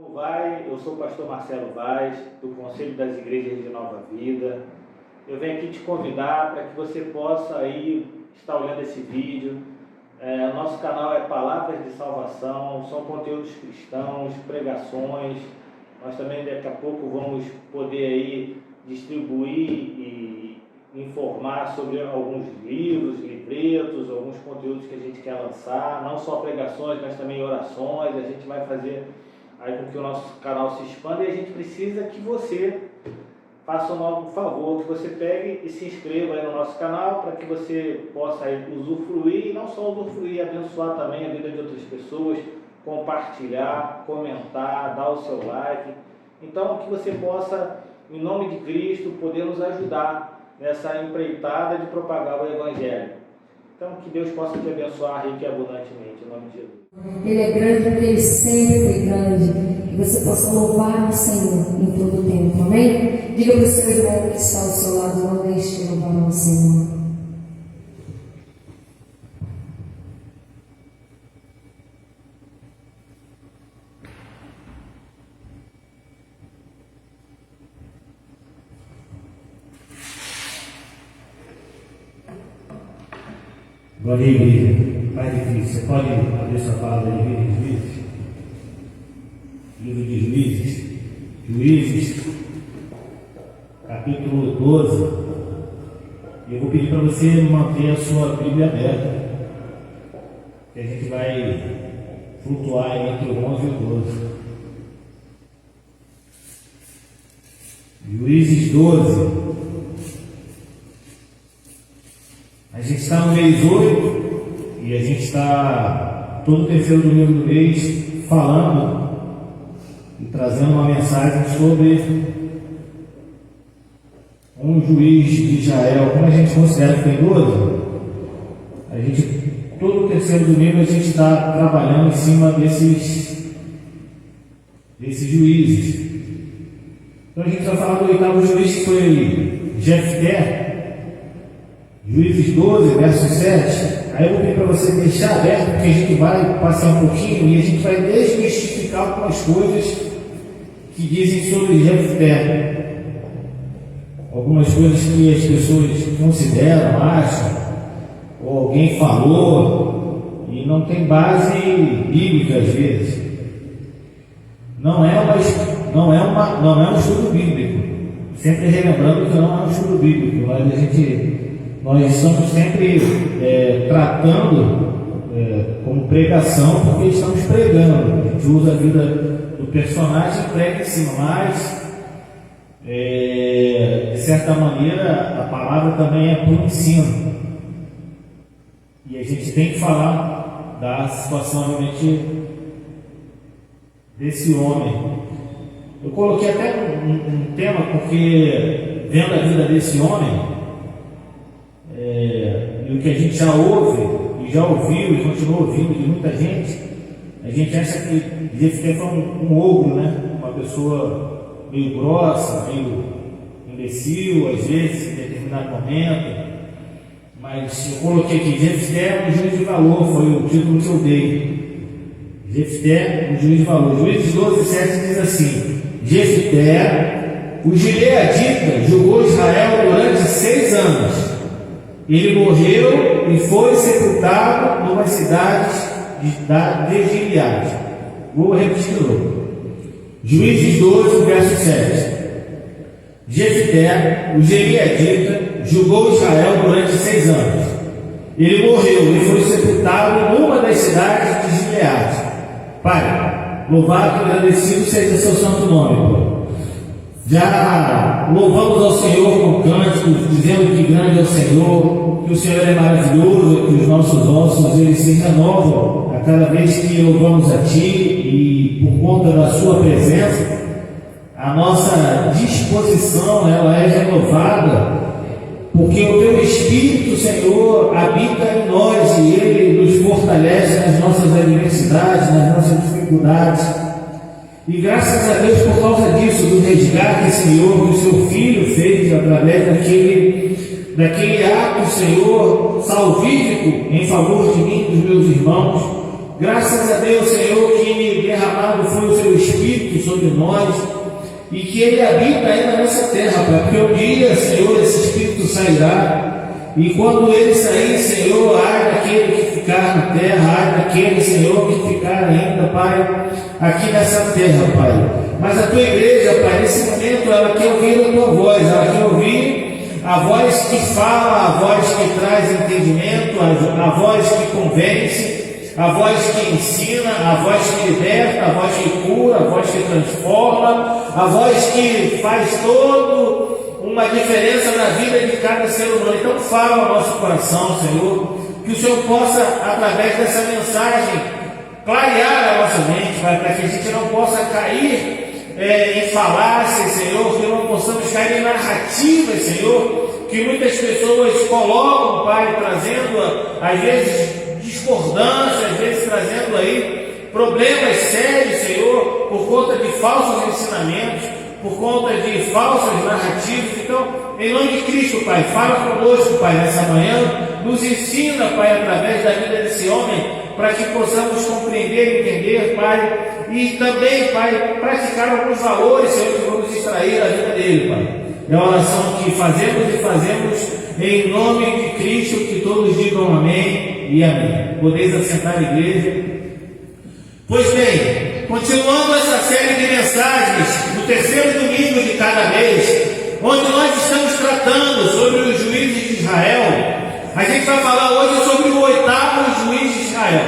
Eu sou o pastor Marcelo Vaz, do Conselho das Igrejas de Nova Vida. Eu venho aqui te convidar para que você possa aí estar olhando esse vídeo. Nosso canal é Palavras de Salvação, são conteúdos cristãos, pregações. Nós também daqui a pouco vamos poder aí distribuir e informar sobre alguns livros, livretos, alguns conteúdos que a gente quer lançar, não só pregações, mas também orações. A gente vai fazer aí com que o nosso canal se expanda, e a gente precisa que você faça um favor, que você pegue e se inscreva aí no nosso canal, para que você possa aí usufruir, e não só usufruir, abençoar também a vida de outras pessoas, compartilhar, comentar, dar o seu like. Então, que você possa, em nome de Cristo, poder nos ajudar nessa empreitada de propagar o Evangelho. Então, que Deus possa te abençoar rico e abundantemente, em nome de Jesus. Ele é grande porque Ele sempre foi grande. Que você possa louvar o Senhor em todo o tempo, amém? Diga para o seu irmão que está ao seu lado, não deixe de louvar o Senhor. Glória à igreja. Pai de Cristo, você pode abrir sua palavra de Juízes? Livro de Juízes, capítulo 12. Eu vou pedir para você manter a sua Bíblia aberta, que a gente vai flutuar entre o 11 e o 12. Juízes 12. A gente está no mês 8 e a gente está todo o terceiro domingo do mês falando e trazendo uma mensagem sobre um juiz de Israel. Como a gente considera que tem 12, todo o terceiro domingo a gente está trabalhando em cima desses juízes. Então a gente vai falar do oitavo juiz, que foi Jefté. Juízes 12, verso 7. Aí eu vou pedir para você deixar aberto, porque a gente vai passar um pouquinho e a gente vai desmistificar algumas coisas que dizem sobre Jefté. Algumas coisas que as pessoas consideram, acham, ou alguém falou, e não tem base bíblica às vezes. Não é um estudo bíblico. Sempre relembrando que não é um estudo bíblico, mas nós estamos sempre tratando como pregação, porque estamos pregando. A gente usa a vida do personagem e prega em cima, mas de certa maneira a palavra também é por ensino. E a gente tem que falar da situação realmente desse homem. Eu coloquei até um tema, porque vendo a vida desse homem, e o que a gente já ouve, e já ouviu e continua ouvindo de muita gente, a gente acha que Jefté foi um ogro, né? Uma pessoa meio grossa, meio imbecil, às vezes, em determinado momento. Mas eu coloquei aqui: Jefté é um juiz de valor, foi o título que eu dei. Jefté, um juiz de valor. Juízes 12, 7 diz assim: Jefté, o gileadita, julgou Israel durante 6 anos. Ele morreu e foi sepultado numa cidade de Gileade. Vou repetir de novo. Juízes 12, verso 7. Jefté, o gileadita, julgou Israel durante 6 anos. Ele morreu e foi sepultado numa das cidades de Gileade. Pai, louvado e agradecido seja seu santo nome. Já louvamos ao Senhor com cânticos, dizendo que grande é o Senhor, que o Senhor é maravilhoso, que os nossos ossos eles se renovam a cada vez que louvamos a Ti, e por conta da Sua presença, a nossa disposição ela é renovada, porque o Teu Espírito, Senhor, habita em nós e Ele nos fortalece nas nossas adversidades, nas nossas dificuldades. E graças a Deus por causa disso, do resgate, Senhor, que o Seu Filho fez através daquele ato, Senhor, salvífico em favor de mim e dos meus irmãos, graças a Deus, Senhor, que derramado foi o Seu Espírito sobre nós e que Ele habita ainda nessa terra, Pai, porque um dia, Senhor, esse Espírito sairá. E quando ele sair, Senhor, ai daquele que ficar na terra, ai daquele, Senhor, que ficar ainda, Pai, aqui nessa terra, Pai. Mas a Tua igreja, Pai, nesse momento, ela quer ouvir a Tua voz, ela quer ouvir a voz que fala, a voz que traz entendimento, a voz que convence, a voz que ensina, a voz que liberta, a voz que cura, a voz que transforma, a voz que faz todo uma diferença na vida de cada ser humano. Então fala ao nosso coração, Senhor, que o Senhor possa, através dessa mensagem, clarear a nossa mente, para que a gente não possa cair em falácias, Senhor, que não possamos cair em narrativas, Senhor, que muitas pessoas colocam, Pai, trazendo às vezes discordância, às vezes trazendo aí problemas sérios, Senhor, por conta de falsos ensinamentos, por conta de falsas narrativas. Então, em nome de Cristo, Pai, fala conosco, Pai, nessa manhã, nos ensina, Pai, através da vida desse homem, para que possamos compreender, entender, Pai, e também, Pai, praticar alguns valores, Senhor, que vamos extrair da vida dele, Pai. É a oração que fazemos em nome de Cristo, que todos digam amém e amém. Podeis assentar a igreja. Pois bem, continuando essa série de mensagens, no terceiro domingo de cada mês, onde nós estamos tratando sobre os juízes de Israel, a gente vai falar hoje sobre o 8º juiz de Israel.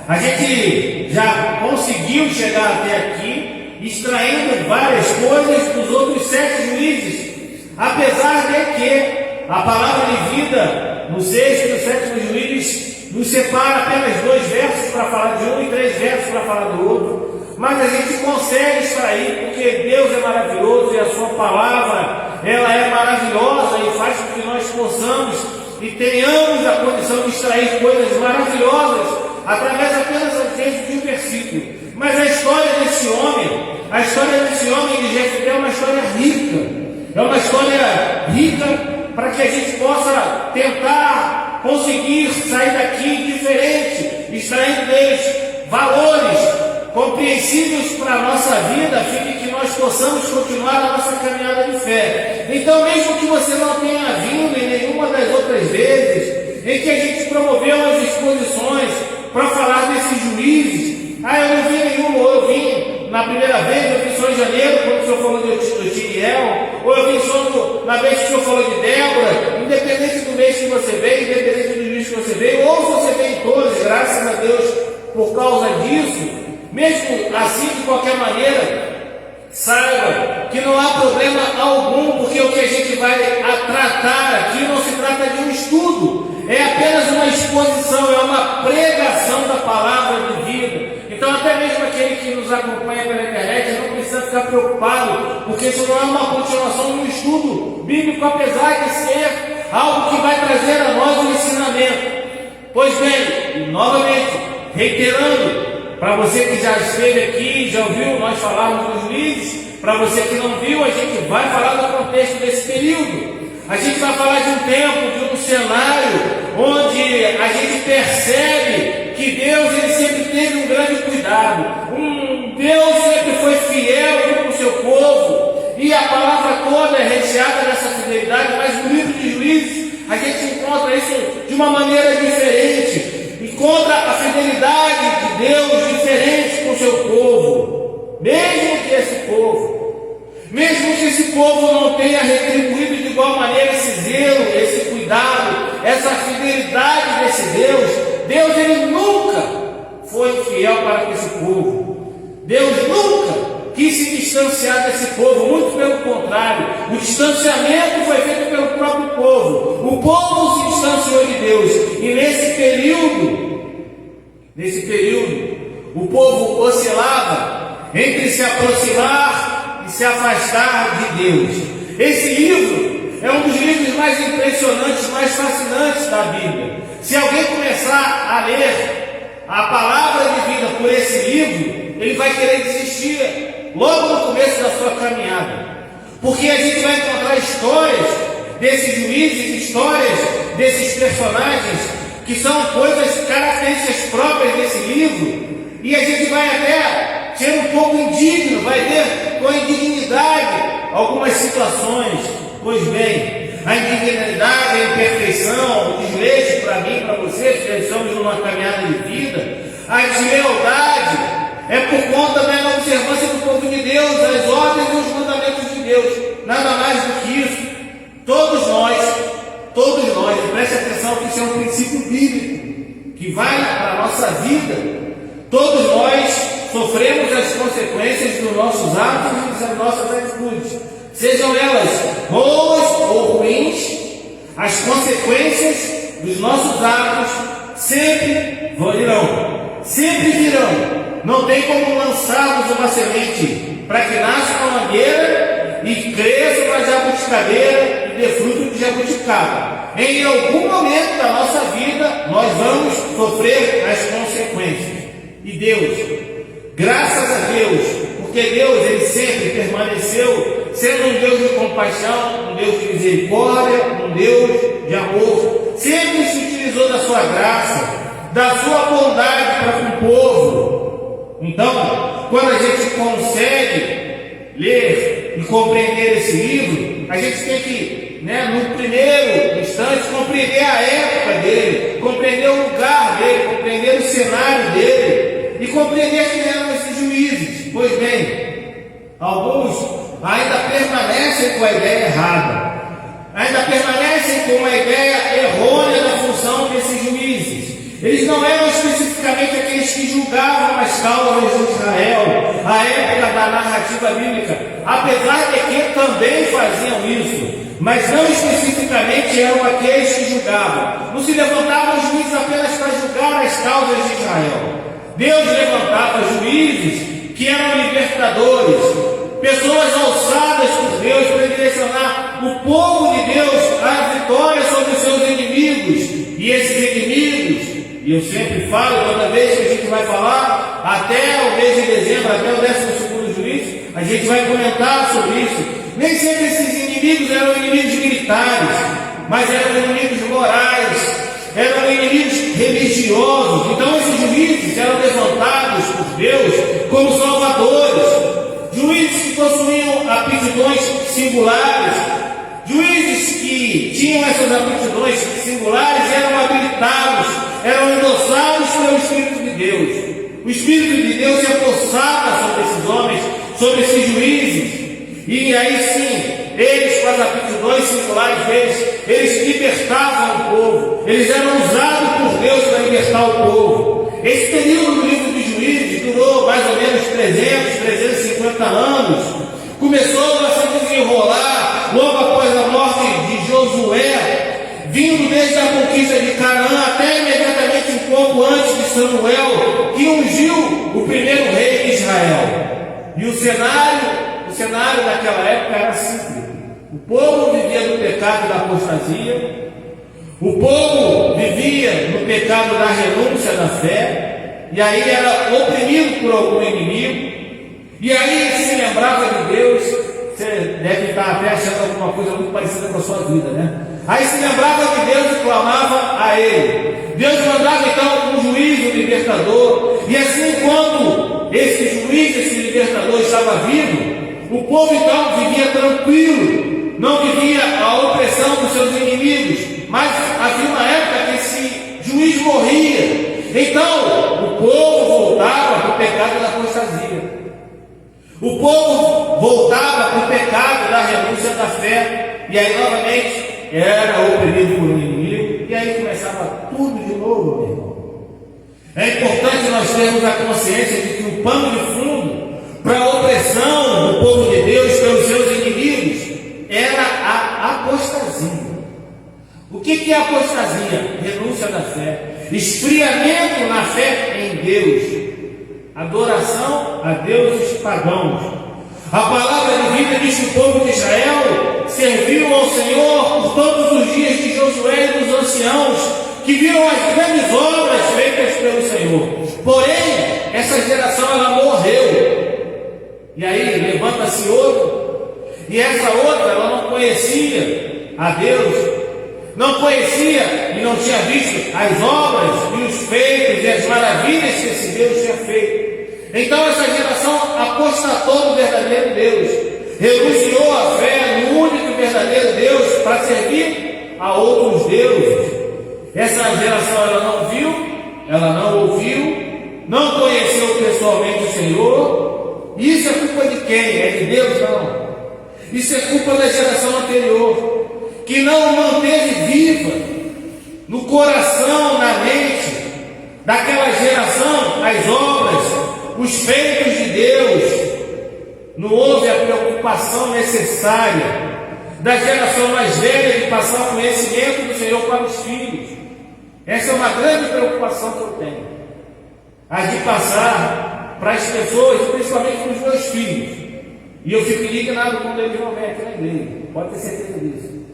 A gente já conseguiu chegar até aqui, extraindo várias coisas dos outros 7 juízes, apesar de que a palavra de vida, no 6º e no 7º juiz, nos separa apenas 2 versos para falar de um e 3 versos para falar do outro, mas a gente consegue extrair, porque Deus é maravilhoso e a sua palavra, ela é maravilhosa e faz com que nós possamos e tenhamos a condição de extrair coisas maravilhosas através apenas de um versículo. Mas a história desse homem de Jefté é uma história rica para que a gente possa tentar conseguir sair daqui diferente, extraindo deles valores compreensíveis para a nossa vida, a fim de que nós possamos continuar a nossa caminhada de fé. Então, mesmo que você não tenha vindo em nenhuma das outras vezes em que a gente promoveu as exposições para falar desses juízes, eu não vi nenhuma, ou eu vim na primeira vez, eu vim só em janeiro, quando o senhor falou de Tiriel, ou eu vim só na vez que o senhor falou de Débora, independente do mês que você veio, independente do juiz que você veio, ou se você veio em todos, graças a Deus por causa disso, mesmo assim, de qualquer maneira, saiba que não há problema algum, porque o que a gente vai tratar aqui não se trata de um estudo, é apenas uma exposição, é uma pregação da palavra de vida. Então, até mesmo aquele que nos acompanha pela internet não precisa ficar preocupado, porque isso não é uma continuação de um estudo bíblico, apesar de ser algo que vai trazer a nós um ensinamento. Pois bem, novamente, reiterando, para você que já esteve aqui, já ouviu nós falarmos dos juízes, para você que não viu, a gente vai falar do contexto desse período. A gente vai falar de um tempo, de um cenário, onde a gente percebe que Deus ele sempre teve um grande cuidado. Deus sempre foi fiel com o seu povo, e a palavra toda é recheada dessa fidelidade, mas no livro de Juízes a gente encontra isso de uma maneira diferente. Encontra a fidelidade de Deus diferente com o seu povo, mesmo que esse povo não tenha retribuído de igual maneira esse zelo, esse cuidado, essa fidelidade desse Deus ele nunca foi fiel para com esse povo. Deus nunca quis se distanciar desse povo, muito pelo contrário, o distanciamento foi feito pelo próprio povo. O povo se distanciou de Deus, e nesse período, o povo oscilava entre se aproximar e se afastar de Deus. Esse livro é um dos livros mais impressionantes, mais fascinantes da Bíblia. Se alguém começar a ler a palavra de vida por esse livro, ele vai querer desistir logo no começo da sua caminhada, porque a gente vai encontrar histórias desses juízes, histórias desses personagens que são coisas, características próprias desse livro, e a gente vai até ser um pouco indigno, vai ver com indignidade algumas situações. Pois bem, a indignidade, a imperfeição, o desleixo para mim, para vocês, que estamos numa caminhada de vida, a deslealdade é por conta da observância do povo de Deus, das ordens e dos mandamentos de Deus, nada mais do que isso. Todos nós, e preste atenção que isso é um princípio bíblico, que vai para a nossa vida. Todos nós sofremos as consequências dos nossos atos e das nossas atitudes, sejam elas boas ou ruins. As consequências dos nossos atos sempre virão. Não tem como lançarmos uma semente para que nasça uma mangueira e cresça uma jabuticabeira e dê fruto de jabuticaba. Em algum momento da nossa vida, nós vamos sofrer as consequências. E Deus, graças a Deus, porque Deus, Ele sempre permaneceu sendo um Deus de compaixão, um Deus de misericórdia, um Deus de amor, sempre se utilizou da sua graça, da sua bondade para com o povo. Então, quando a gente consegue ler e compreender esse livro, a gente tem que, no primeiro instante, compreender a época dele, compreender o lugar dele, compreender o cenário dele e compreender quem eram esses juízes. Pois bem, alguns ainda permanecem com a ideia errada, ainda permanecem com uma ideia errônea da função desses juízes. Eles não eram especificamente aqueles que julgavam as causas de Israel, a época da narrativa bíblica, apesar de que também faziam isso, mas não especificamente eram aqueles que julgavam. Não se levantavam juízes apenas para julgar as causas de Israel. Deus levantava juízes que eram libertadores, pessoas alçadas por Deus para direcionar o povo de Deus à vitória sobre os seus inimigos. E esses inimigos, e eu sempre falo, toda vez que a gente vai falar, até o mês de dezembro, até o 12º juízo, a gente vai comentar sobre isso. Nem sempre esses inimigos eram inimigos militares, mas eram inimigos morais, eram inimigos religiosos. Então esses juízes eram levantados por Deus como salvadores, juízes que possuíam aptidões singulares, juízes que tinham essas aptidões singulares e eram habilitados, eram endossados pelo Espírito de Deus. O Espírito de Deus se apossava sobre esses homens, sobre esses juízes, e aí sim, eles com as aptidões singulares deles, eles libertavam o povo, eles eram usados por Deus para libertar o povo. Esse período do livro de Juízes durou mais ou menos 350 anos. Começou a se desenrolar logo após a morte de Josué, vindo desde a conquista de Canaã até imediatamente um pouco antes de Samuel, que ungiu o primeiro rei de Israel. E o cenário daquela época era simples. O povo vivia no pecado da apostasia, o povo vivia no pecado da renúncia da fé, e aí era oprimido por algum inimigo, e aí se lembrava de Deus. Você deve estar até achando alguma coisa muito parecida com a sua vida, né? Aí se lembrava de Deus e clamava a Ele. Deus mandava então um juiz, um libertador, e assim quando esse juiz, esse libertador estava vivo, o povo então vivia tranquilo, não vivia a opressão dos seus inimigos, mas havia uma época que esse juiz morria, então o povo voltava para o pecado da apostasia. O povo voltava para o pecado da renúncia da fé, e aí novamente era oprimido por um inimigo, e aí começava tudo de novo, meu irmão. É importante nós termos a consciência de que o pano de fundo para a opressão do povo de Deus pelos seus inimigos era a apostasia. O que é apostasia? Renúncia da fé, esfriamento na fé em Deus, adoração a deuses pagãos. A palavra de vida diz que o povo de Israel serviu ao Senhor por todos os dias de Josué e dos anciãos, que viram as grandes obras feitas pelo Senhor. Porém, essa geração ela morreu. E aí levanta-se outro, e essa outra ela não conhecia a Deus, não conhecia e não tinha visto as obras e os feitos e as maravilhas que esse Deus tinha feito. Então essa geração apostatou no verdadeiro Deus, renunciou a fé no único e verdadeiro Deus para servir a outros deuses. Essa geração ela não viu, ela não ouviu, não conheceu pessoalmente o Senhor. Isso é culpa de quem? É de Deus? Não. Isso é culpa da geração anterior, que não manteve viva no coração, na mente daquela geração as obras, os feitos de Deus. Não houve a preocupação necessária da geração mais velha de passar o conhecimento do Senhor para os filhos. Essa é uma grande preocupação que eu tenho, a de passar para as pessoas, principalmente para os meus filhos. E eu fico indignado quando eles vão ver aqui na igreja, pode ter certeza disso,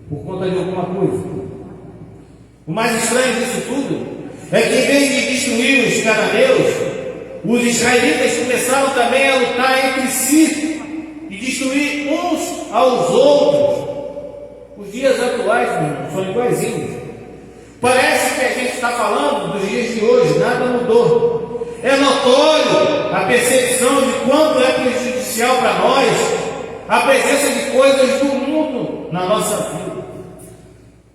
por conta de alguma coisa. O mais estranho disso tudo é que, em vez de destruir os cananeus, os israelitas começaram também a lutar entre si e destruir uns aos outros. Os dias atuais, meu irmão, são iguaizinhos. Parece que a gente está falando dos dias de hoje, nada mudou. É notório a percepção de quanto é prejudicial para nós a presença de coisas do mundo na nossa vida.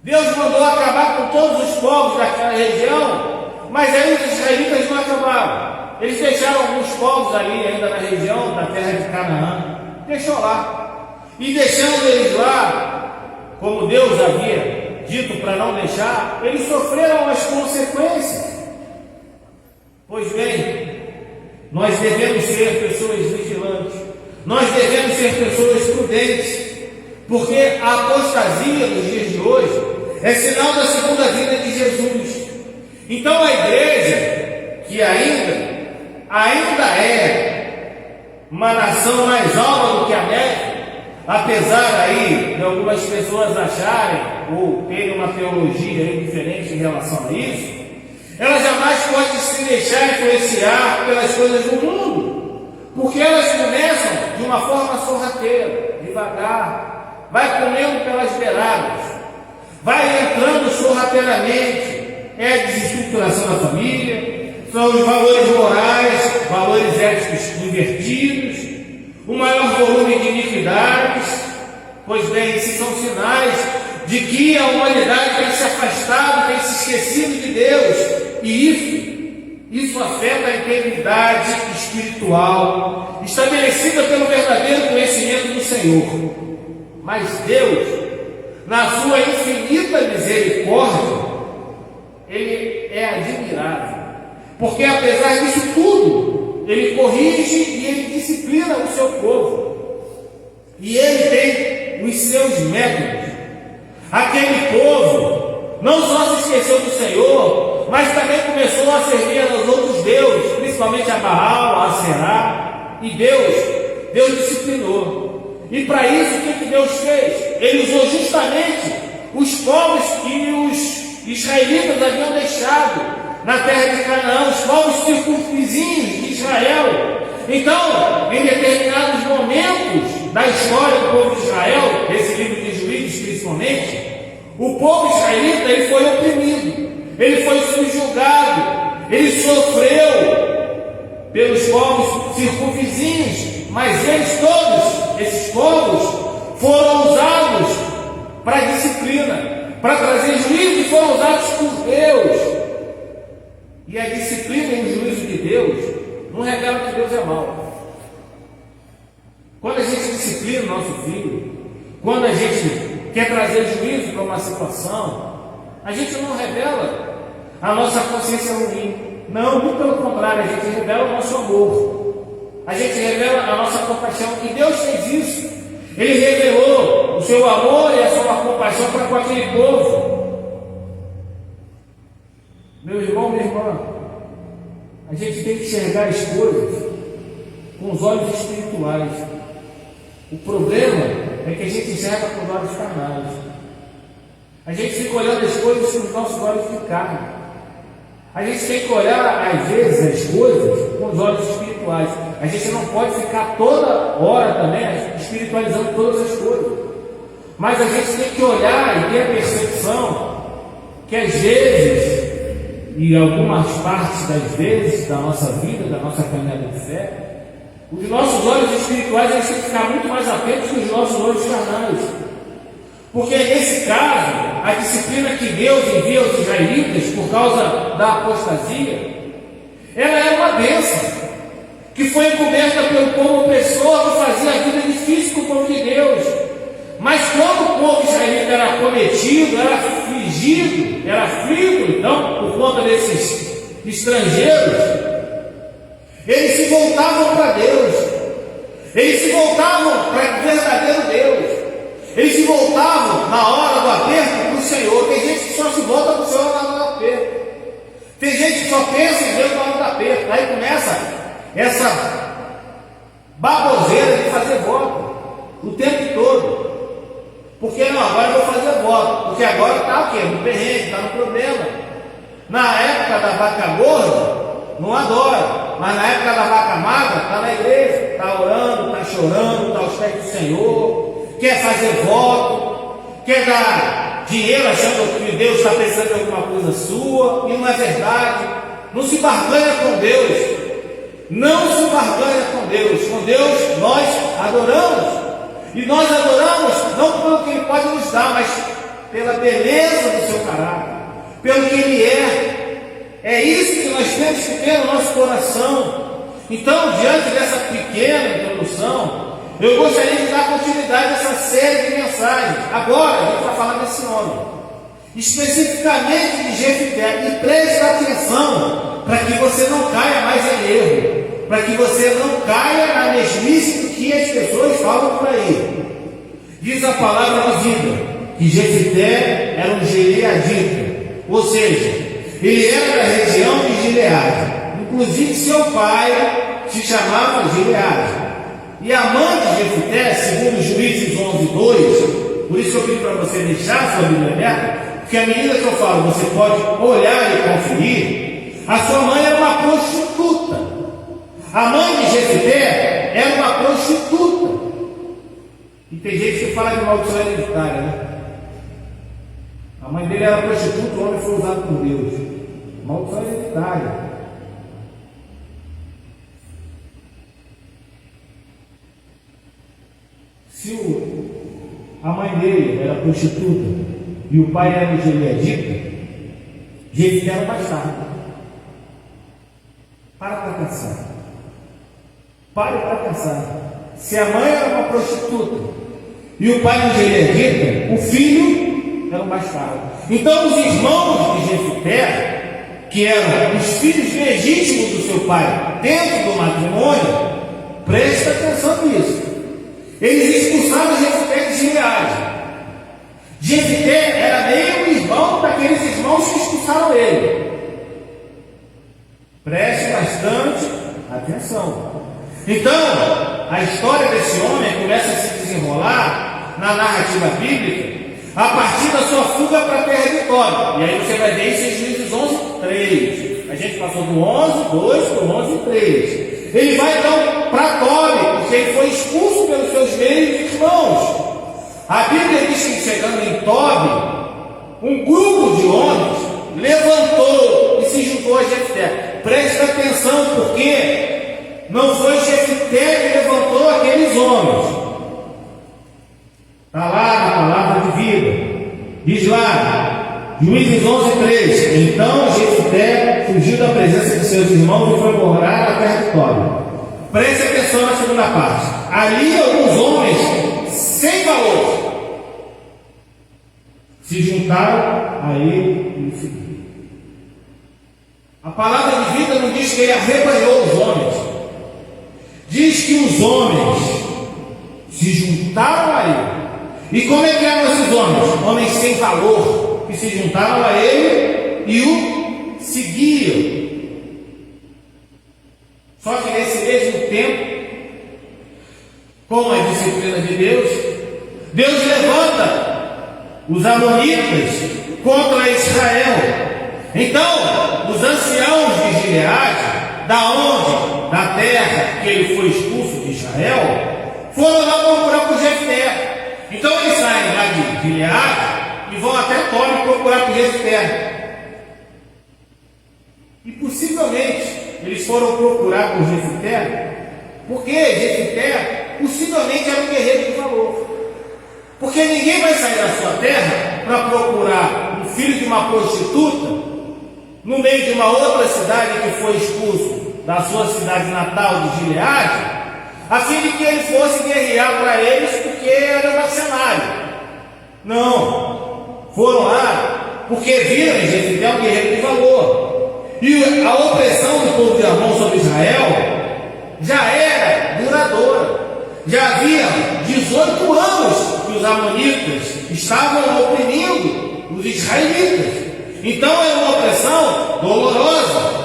Deus mandou acabar com todos os povos daquela região, mas aí os israelitas não acabaram. Eles deixaram alguns povos ali ainda na região da terra de Canaã, deixou lá. E deixando eles lá, como Deus havia dito para não deixar, eles sofreram as consequências. Pois bem, nós devemos ser pessoas vigilantes, nós devemos ser pessoas prudentes, porque a apostasia dos dias de hoje é sinal da segunda vinda de Jesus. Então a igreja, que ainda é uma nação mais alta do que a neve, apesar aí de algumas pessoas acharem ou terem uma teologia diferente em relação a isso, ela jamais pode se deixar influenciar pelas coisas do mundo, porque elas começam de uma forma sorrateira, devagar, vai comendo pelas beiradas, vai entrando sorrateiramente. É a desestruturação da família, são os valores morais, valores éticos invertidos, o maior volume de iniquidades. Pois bem, esses são sinais de que a humanidade tem se afastado, tem se esquecido de Deus, e isso afeta a integridade espiritual estabelecida pelo verdadeiro conhecimento do Senhor. Mas Deus, na sua infinita misericórdia, Ele é admirável, porque apesar disso tudo, Ele corrige e Ele disciplina o seu povo, e Ele tem os seus métodos. Aquele povo não só se esqueceu do Senhor, mas também começou a servir aos outros deuses, principalmente a Baal, a Aserá, e Deus disciplinou. E para isso, o que Deus fez? Ele usou justamente os povos que os israelitas haviam deixado na terra de Canaã, os povos circunvizinhos de Israel. Então, em determinados momentos da história do povo de Israel, desse livro de Juízes principalmente, o povo israelita ele foi oprimido, ele foi subjugado, ele sofreu pelos povos circunvizinhos, mas eles todos, esses povos, foram usados para disciplina, para trazer juízo, e foram usados por Deus. E a disciplina e o juízo de Deus não revela que Deus é mau. Quando a gente disciplina o nosso filho, quando a gente quer trazer juízo para uma situação, a gente não revela a nossa consciência ruim. Não, muito pelo contrário, a gente revela o nosso amor, a gente revela a nossa compaixão. E Deus fez isso. Ele revelou o seu amor e a sua compaixão para com aquele povo. Meu irmão, minha irmã, a gente tem que enxergar as coisas com os olhos espirituais. O problema é que a gente enxerga com os olhos carnais. A gente fica olhando as coisas com os nossos olhos de carne. A gente tem que olhar, às vezes, as coisas com os olhos espirituais. A gente não pode ficar toda hora também espiritualizando todas as coisas. Mas a gente tem que olhar e ter a percepção que às vezes, e algumas partes das vezes da nossa vida, da nossa caminhada de fé, os nossos olhos espirituais têm que ficar muito mais atentos que os nossos olhos carnais. Porque nesse caso, a disciplina que Deus envia aos israelitas por causa da apostasia, ela é uma bênção que foi encoberta pelo povo opressor que fazia a vida difícil para o povo de Deus. Mas quando o povo israelita era cometido, era afligido, era aflito, então, por conta desses estrangeiros, eles se voltavam para Deus, eles se voltavam para o verdadeiro Deus, eles se voltavam na hora do aperto para o Senhor. Tem gente que só se volta para o Senhor na hora do aperto, tem gente que só pensa em Deus na hora do aperto. Aí começa essa baboseira de fazer voto o tempo todo. Porque não, agora eu vou fazer voto, porque agora está o quê? No perrengue, está no problema. Na época da vaca gorda, não adora, mas na época da vaca magra, está na igreja, está orando, está chorando, está aos pés do Senhor, quer fazer voto, quer dar dinheiro achando que Deus está pensando em alguma coisa sua, e não é verdade. Não se barganha com Deus, não se barganha com Deus. Com Deus nós adoramos. E nós adoramos não pelo que Ele pode nos dar, mas pela beleza do seu caráter, pelo que Ele é. É isso que nós temos que ter no nosso coração. Então, diante dessa pequena introdução, eu gostaria de dar continuidade a essa série de mensagens. Agora, a gente vai falar desse nome, especificamente de Jefté. E preste atenção para que você não caia mais em erro, para que você não caia na mesmice do que as pessoas falam por aí. Diz a palavra de vida que Jefté era um gileadita, ou seja, ele era da região de Gileade. Inclusive seu pai se chamava Gileade. E a mãe de Jefté, segundo Juízes 11:2, por isso eu pedi para você deixar sua Bíblia aberta, porque à medida que eu falo, você pode olhar e conferir. A sua mãe era uma prostituta. A mãe de Jefté era uma prostituta. E tem gente que fala de maldição hereditária, né? A mãe dele era prostituta, o homem foi usado por Deus. Maldição hereditária. Se a mãe dele era prostituta e o pai era gileadita, Jefté era bastardo. Para caçar. Pare para pensar. Se a mãe era uma prostituta e o pai um gileadita, o filho era um bastardo. Então os irmãos de Jefté, que eram os filhos legítimos do seu pai dentro do matrimônio, preste atenção nisso, eles expulsaram Jefté de Gileade. Jefté era meio irmão daqueles irmãos que expulsaram ele. Preste bastante atenção. Então, a história desse homem começa a se desenrolar na narrativa bíblica a partir da sua fuga para a terra de Tob. E aí você vai ver isso em Juízes 11:3. A gente passou do 11:2 para o 11:3. Ele vai então para Tob, porque ele foi expulso pelos seus meios irmãos. A Bíblia diz que chegando em Tob, um grupo de homens levantou e se juntou a Jefté. Presta atenção, porque não foi Jefté que levantou aqueles homens. Está lá na palavra de vida. Diz lá, Juízes 11:3. Então Jefté fugiu da presença de seus irmãos e foi morar na terra de Tob. Preste atenção na segunda parte. Ali alguns homens sem valor se juntaram a ele e o seguiram. A palavra de vida não diz que ele arrebanhou os homens. Diz que os homens se juntaram a ele. E como é que eram esses homens? Homens sem valor, que se juntaram a ele e o seguiam. Só que nesse mesmo tempo, com a disciplina de Deus, Deus levanta os amonitas contra Israel. Então, os anciãos de Gileade, da terra que ele foi expulso de Israel, foram lá procurar por Jefté. Então eles saem lá de Gileade e vão até Tome procurar por Jefté. E possivelmente eles foram procurar por Jefté, porque Jefté possivelmente era um guerreiro de valor. Porque ninguém vai sair da sua terra para procurar um filho de uma prostituta no meio de uma outra cidade que foi expulso da sua cidade natal de Gileade, a fim de que ele fosse guerrear para eles porque era mercenário. Não, foram lá porque viram em Jefté um guerreiro de valor. E a opressão do povo de Amon sobre Israel já era duradoura. Já havia 18 anos que os amonitas estavam oprimindo os israelitas. Então era uma opressão dolorosa.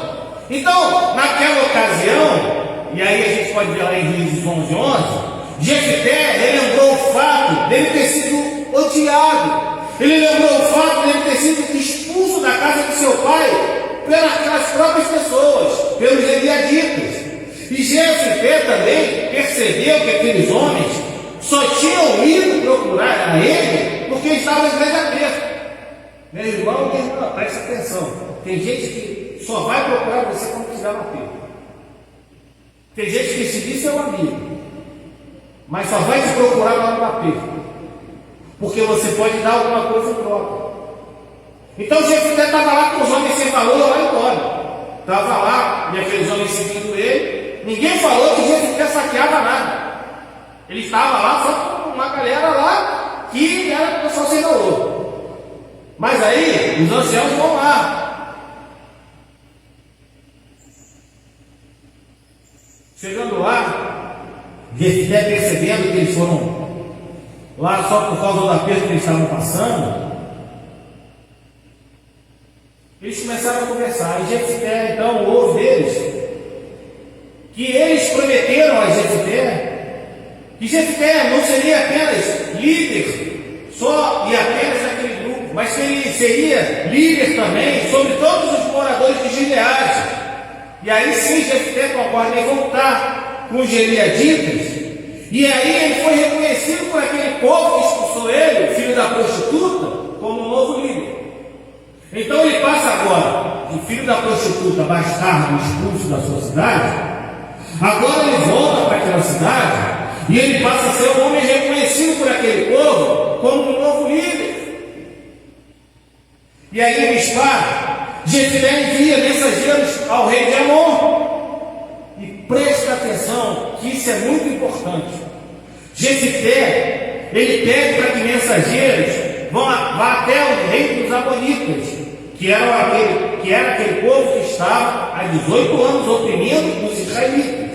Então, naquela ocasião, e aí a gente pode ver lá em Juízes 11:11, Jefté relembrou o fato dele ter sido odiado. Ele lembrou o fato dele ter sido expulso da casa de seu pai pelas próprias pessoas, pelos Eliaditas. E Jefté também percebeu que aqueles homens só tinham ido procurar a ele porque estavam em grande aperto. Meu irmão, minha irmã, presta atenção. Tem gente que só vai procurar você quando estiver no aperto. Tem gente que se diz seu amigo, mas só vai te procurar lá no aperto, porque você pode dar alguma coisa em troca. Então Jefté estava lá com os homens sem valor lá em Tome. Estava lá, e aqueles homens seguindo ele. Ninguém falou que Jefté saqueava nada. Ele estava lá só com uma galera lá que era pessoal sem valor. Mas aí, os anciãos vão lá. Chegando lá, Jefté percebendo que eles foram lá só por causa do aperto que eles estavam passando, eles começaram a conversar. E Jefté então ouve deles que eles prometeram a Jefté que Jefté não seria apenas líder só e apenas daquele grupo, mas que ele seria líder também sobre todos os moradores de Gileade. E aí sim Jefté concorda em voltar com os Gileaditas. E aí ele foi reconhecido por aquele povo que expulsou ele, filho da prostituta, como um novo líder. Então ele passa agora de filho da prostituta, bastardo, expulso da sua cidade. Agora ele volta para aquela cidade e ele passa a ser um homem reconhecido por aquele povo como um novo líder. E aí ele dispara, Jefté envia mensageiros ao rei de Amon. E presta atenção que isso é muito importante. Jefté, ele pede para que mensageiros vá até o rei dos Amonitas, que era aquele povo que estava há 18 anos oprimindo os israelitas.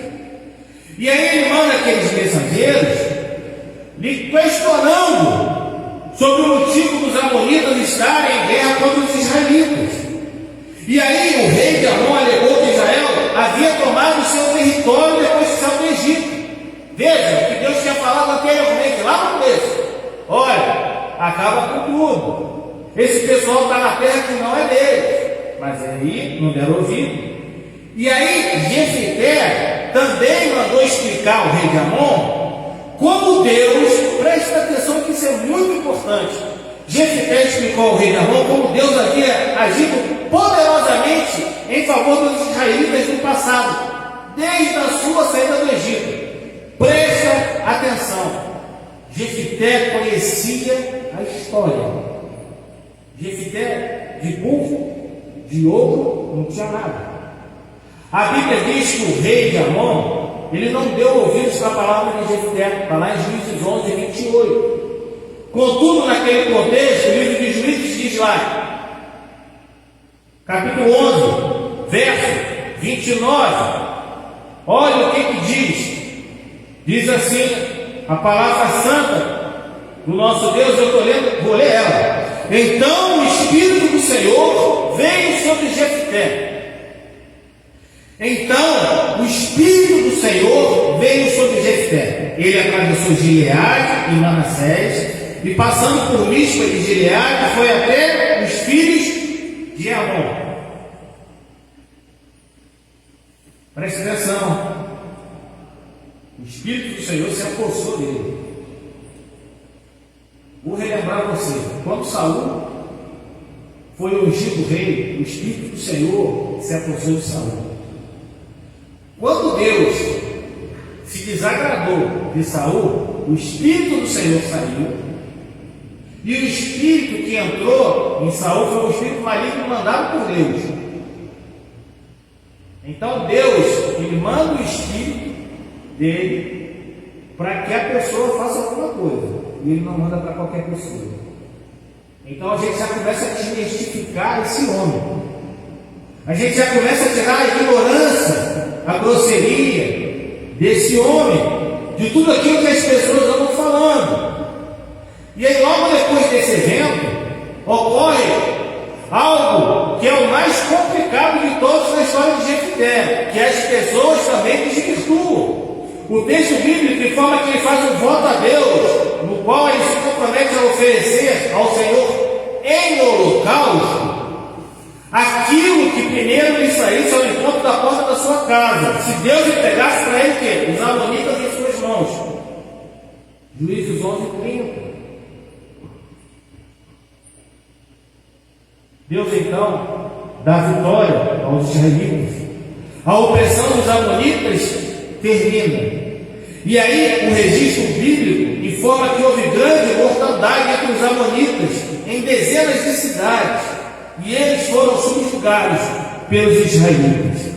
E aí ele manda aqueles mensageiros lhe questionando sobre o motivo dos amonitas estarem em guerra contra os israelitas. E aí o rei de Amon alegou que Israel havia tomado o seu território depois que saiu do Egito. Veja o que Deus tinha falado anteriormente, lá no começo. Olha, acaba com tudo. Esse pessoal está na terra que não é deles. Mas aí não deram ouvido. E aí Jefté também mandou explicar ao rei de Amon como Deus, presta atenção que isso é muito importante. Jefté explicou ao rei de Amon como Deus havia agido poderosamente em favor dos israelitas no passado, desde a sua saída do Egito. Presta atenção. Jefté conhecia a história. Jefté de burro, de ouro, não tinha nada. A Bíblia diz que o rei de Amon, ele não deu ouvidos para a palavra de Jefté, está lá em Juízes 11:28. Contudo, naquele contexto, o livro de Juízes diz lá, capítulo 11, verso 29, olha o que diz. Diz assim, a palavra santa do nosso Deus, eu estou lendo, vou ler ela. Então o Espírito do Senhor veio sobre Jefté. Então o Espírito do Senhor veio sobre Jefté. Ele atravessou Gileade e Manassés, e passando por Mispa de Gileade, foi até os filhos de Amon. Preste atenção. O Espírito do Senhor se apossou dele. Vou relembrar você. Quando Saul foi ungido rei, o Espírito do Senhor se apossou de Saul. Quando Deus se desagradou de Saul, o Espírito do Senhor saiu, e o Espírito que entrou em Saul foi o Espírito maligno mandado por Deus. Então Deus, Ele manda o Espírito dele para que a pessoa faça alguma coisa, e Ele não manda para qualquer pessoa. Então a gente já começa a desmistificar esse homem. A gente já começa a tirar a ignorância, a grosseria desse homem, de tudo aquilo que as pessoas andam falando. E aí, logo depois desse evento, ocorre algo que é o mais complicado de todos na história de Jefté, que as pessoas também desvirtuam. O texto bíblico informa que ele faz um voto a Deus, no qual ele se compromete a oferecer ao Senhor em holocausto aquilo que primeiro lhe saísse ao encontro da porta da sua casa, se Deus entregasse para ele o quê? Os amonitas em suas mãos. Juízes 11:30. Deus então dá vitória aos israelitas. A opressão dos amonitas termina. E aí o registro bíblico informa que houve grande mortandade entre os amonitas em dezenas de cidades, e eles foram subjugados pelos israelitas.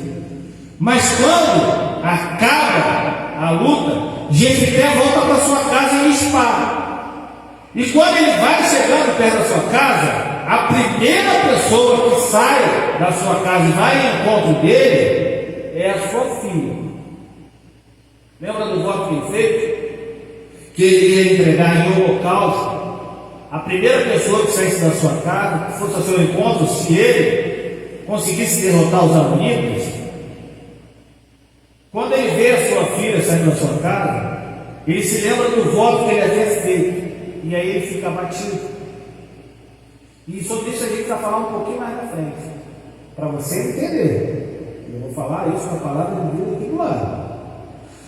Mas quando acaba a luta, Jefté volta para sua casa em Mispa. E quando ele vai chegando perto da sua casa, a primeira pessoa que sai da sua casa e vai em encontro dele é a sua filha. Lembra do voto que ele fez? Que ele ia entregar em holocausto a primeira pessoa que saísse da sua casa, que fosse ao seu encontro, se ele conseguisse derrotar os amonitas. Quando ele vê a sua filha saindo da sua casa, ele se lembra do voto que ele havia feito, e aí ele fica abatido. E sobre isso a gente vai falar um pouquinho mais na frente, para você entender. Eu vou falar isso com a palavra de Deus aqui do lado.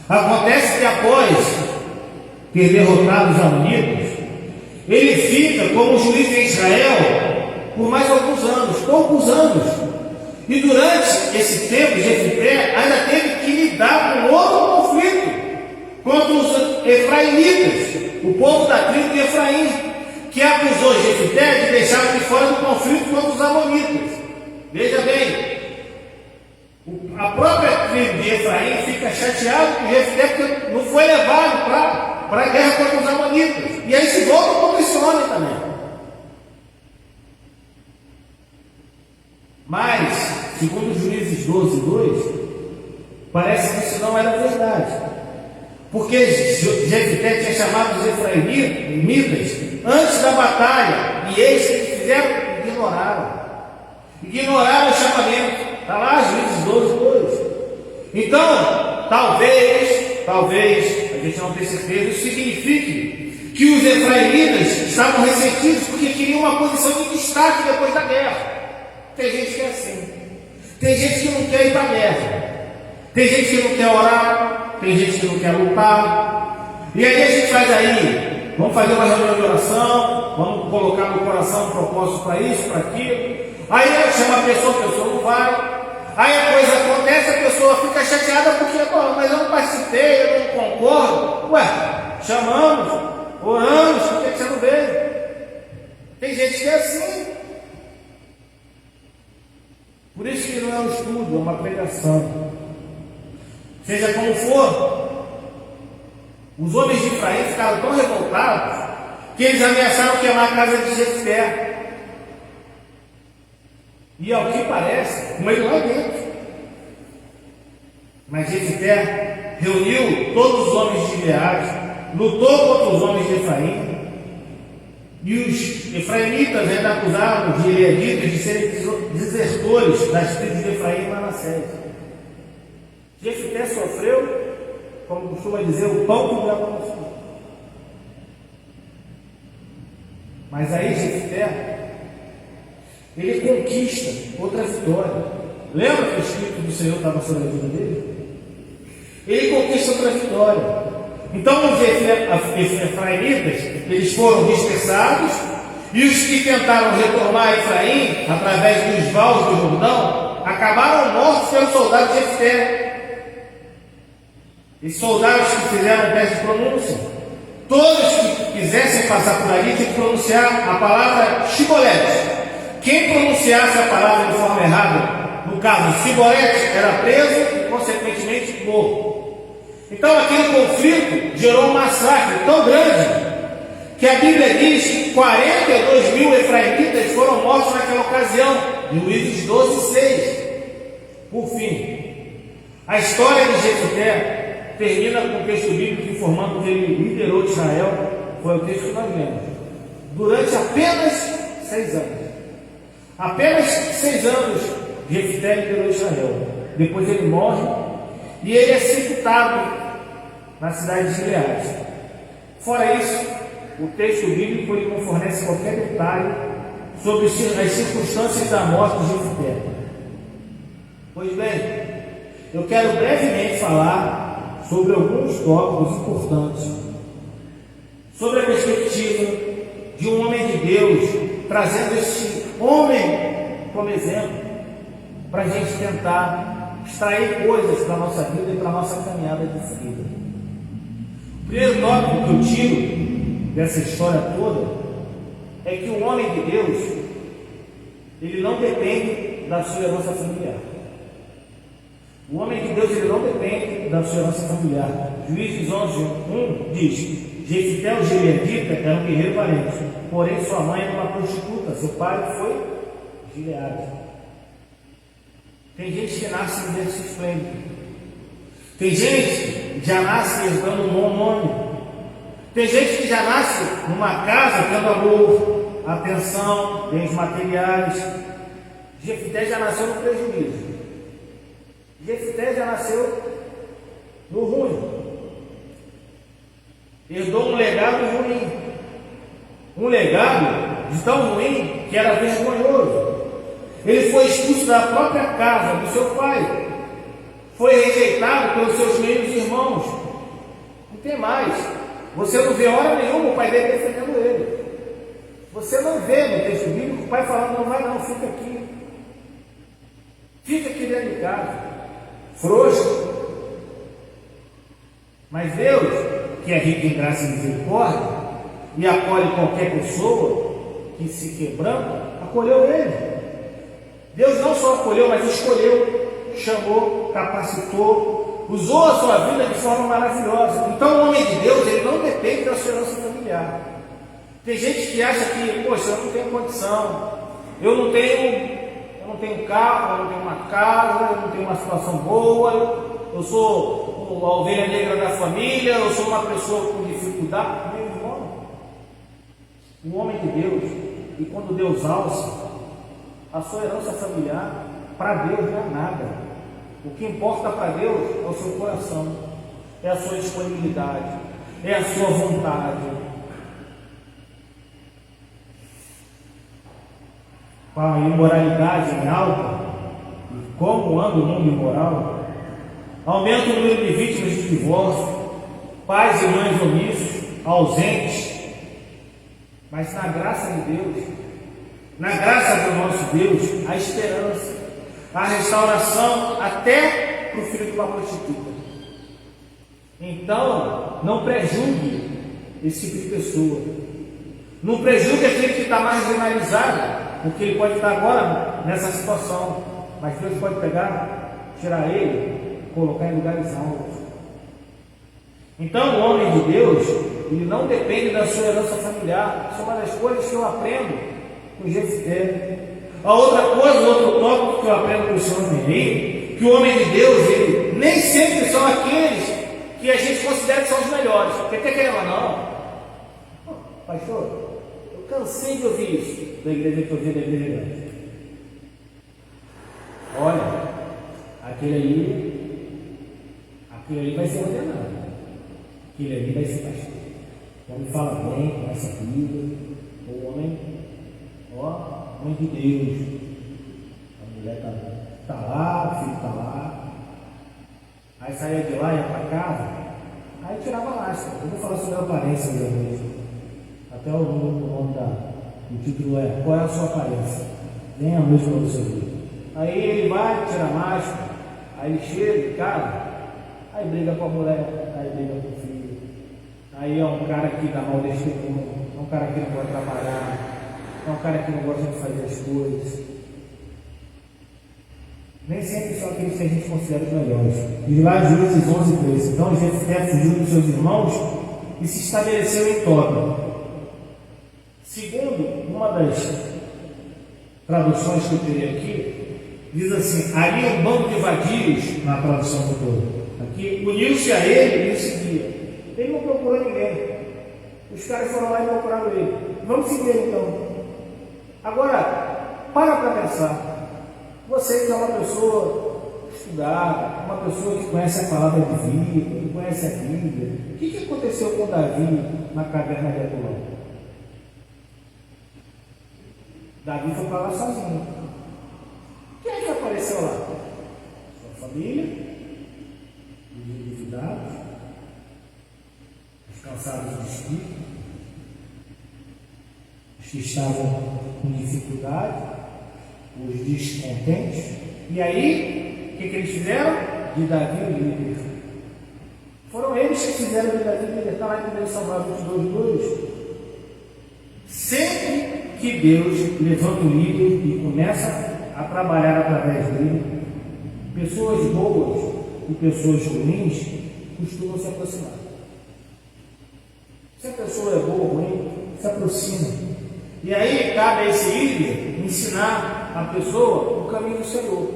Acontece que após ter derrotado os amonitas, ele fica como juiz em Israel por mais alguns anos, poucos anos. E durante esse tempo, Jefté ainda teve que lidar com outro conflito contra os efraimitas, o povo da tribo de Efraim, que acusou Jefté de deixar de fora do conflito contra os amonitas. Veja bem, a própria tribo de Efraim fica chateada com Jefté porque não foi levado para a guerra contra os amonitas. E aí se volta contra esse homem também. Mas, segundo Juízes 12:2, parece que isso não era verdade. Porque Jefté tinha chamado os efraimitas antes da batalha, e eles que fizeram, ignoraram o chamamento. Está lá, Juízes 12:2. Então, talvez, a gente não tem certeza, isso signifique que os efraimitas estavam ressentidos porque queriam uma posição de destaque depois da guerra. Tem gente que é assim. Tem gente que não quer ir para a guerra. Tem gente que não quer orar. Tem gente que não quer lutar. E aí a gente faz aí, vamos fazer uma reunião de oração, vamos colocar no coração um propósito para isso, para aquilo. Aí chama a pessoa não vai. Aí a coisa acontece, a pessoa fica chateada porque, mas eu não participei, eu não concordo. Ué, chamamos, oramos, por que você não veio? Tem gente que é assim. Por isso que não é um estudo, é uma pregação. Seja como for, os homens de Efraim ficaram tão revoltados que eles ameaçaram queimar a casa de Jefté. E ao que parece, com ele lá dentro. Mas Jefté reuniu todos os homens de Gileade, lutou contra os homens de Efraim, e os efraimitas ainda acusaram os gileaditas de serem desertores das tribos de Efraim e Manassés. Jefté sofreu, como costuma dizer, o pão que não é para. Mas aí Jefté, ele conquista outra vitória. Lembra que o Espírito do Senhor estava sobre a vida dele? Ele conquista outra vitória. Então os efraimitas, eles foram dispersados, e os que tentaram retornar a Efraim, através dos vales do Jordão, acabaram mortos pelos soldados de Jefté. E soldados que fizeram teste de pronúncia, todos que quisessem passar por ali tinham que pronunciar a palavra Shibolete. Quem pronunciasse a palavra de forma errada, no caso Shibolete, era preso e consequentemente morto. Então aquele conflito gerou um massacre tão grande que a Bíblia diz que 42 mil efraimitas foram mortos naquela ocasião, em Juízes 12:6. Por fim, a história de Jefté termina com o texto bíblico informando que ele liderou Israel, foi o texto que nós lemos, durante apenas 6 anos. Apenas 6 anos Jefté liderou Israel. Depois ele morre e ele é sepultado na cidade de Gileade. Fora isso, o texto bíblico ele não fornece qualquer detalhe sobre as circunstâncias da morte de Jefté. Pois bem, eu quero brevemente falar sobre alguns tópicos importantes, sobre a perspectiva de um homem de Deus, trazendo esse homem como exemplo, para a gente tentar extrair coisas para a nossa vida e para a nossa caminhada de vida. O primeiro tópico que eu tiro dessa história toda é que o homem de Deus, ele não depende da sua herança familiar. O homem de Deus, ele não depende da sua herança familiar. Juízes 11:1 diz: Jefté o gileadita era um guerreiro valente, porém sua mãe era uma prostituta, seu pai foi Gileade. Tem gente que nasce em berço esplêndido. Tem gente que já nasce herdando um bom nome. Tem gente que já nasce numa casa tendo amor, atenção, bens materiais. Jefté já nasceu no prejuízo. Jefté já nasceu no ruim. Herdou um legado ruim. Um legado de tão ruim que era vergonhoso. Ele foi expulso da própria casa do seu pai. Foi rejeitado pelos seus meios irmãos. Não tem mais. Você não vê hora nenhuma o pai dele defendendo ele. Você não vê no texto bíblico o pai falando: não vai não, fica aqui. Fica aqui dentro de casa. Frouxo. Mas Deus, que é rico em graça e misericórdia, e acolhe qualquer pessoa que se quebranta, acolheu ele. Deus não só acolheu, mas escolheu, chamou, capacitou, usou a sua vida de forma maravilhosa. Então o homem de Deus, ele não depende da sua herança familiar. Tem gente que acha que, poxa, eu não tenho condição, eu não tenho carro, eu não tenho uma casa, eu não tenho uma situação boa, eu sou a ovelha negra da família, eu sou uma pessoa com dificuldade. Meu irmão, o homem de Deus, e quando Deus alça, a sua herança familiar, para Deus não é nada. O que importa para Deus é o seu coração, é a sua disponibilidade, é a sua vontade. A imoralidade em alta, e como anda o mundo imoral, aumenta o número de vítimas de divórcio, pais e mães omissos, ausentes. Mas na graça de Deus, na graça do nosso Deus, a esperança, a restauração até para o filho de uma prostituta. Então, não prejulgue esse tipo de pessoa. Não prejulgue aquele que está marginalizado, porque ele pode estar agora nessa situação, mas Deus pode pegar, tirar ele, colocar em lugares altos. Então, o homem de Deus, ele não depende da sua herança familiar. Isso é uma das coisas que eu aprendo com Jefté. A outra coisa, o outro tópico que eu aprendo com o senhor Neném, que o homem de Deus, ele nem sempre são aqueles que a gente considera que são os melhores. Porque quer querer ou não? Pastor, eu cansei de ouvir isso da igreja que eu vi da igreja grande. Olha, aquele ali vai ser ordenado. Aquele ali vai ser pastor. O homem fala bem, conhece a Bíblia. O homem, homem de Deus. A mulher está lá, o filho está lá. Aí saía de lá, ia para casa. Aí tirava a máscara. Eu vou falar sobre a aparência hoje. Até o nome do título é Qual é a sua aparência? Venha à noite para você ver. Aí ele vai, tira a máscara, aí ele chega em casa, aí briga com a mulher, aí briga com o filho. Aí é um cara que dá mal testemunho, é um cara que não gosta de trabalhar, é um cara que não gosta de fazer as coisas. Nem sempre são aqueles que a gente considera os melhores. Diz lá em Juízes 11:13. Então Jefté fugiu dos seus irmãos e se estabeleceu em Tob. Segundo uma das traduções que eu teria aqui, diz assim: ali um bando de vadios, na tradução do todo, aqui, uniu-se a ele e o seguia. Ele não procurou ninguém. Os caras foram lá e procuraram ele. Vamos seguir ele então. Agora, para pensar. Você que é uma pessoa estudada, uma pessoa que conhece a palavra de vida, que conhece a Bíblia, o que aconteceu com Davi na caverna de Adulão? Davi foi para lá sozinho. Quem é que apareceu lá? Sua família, os endividados, os cansados de espírito, os que estavam com dificuldade, os descontentes. E aí, o que eles fizeram? De Davi o líder. Foram eles que fizeram de Davi o líder. Está lá em 1 Samuel 22:2. Sempre que Deus levanta o líder e começa a trabalhar através dele, pessoas boas e pessoas ruins costumam se aproximar. Se a pessoa é boa ou ruim, se aproxima. E aí cabe a esse líder ensinar a pessoa o caminho do Senhor.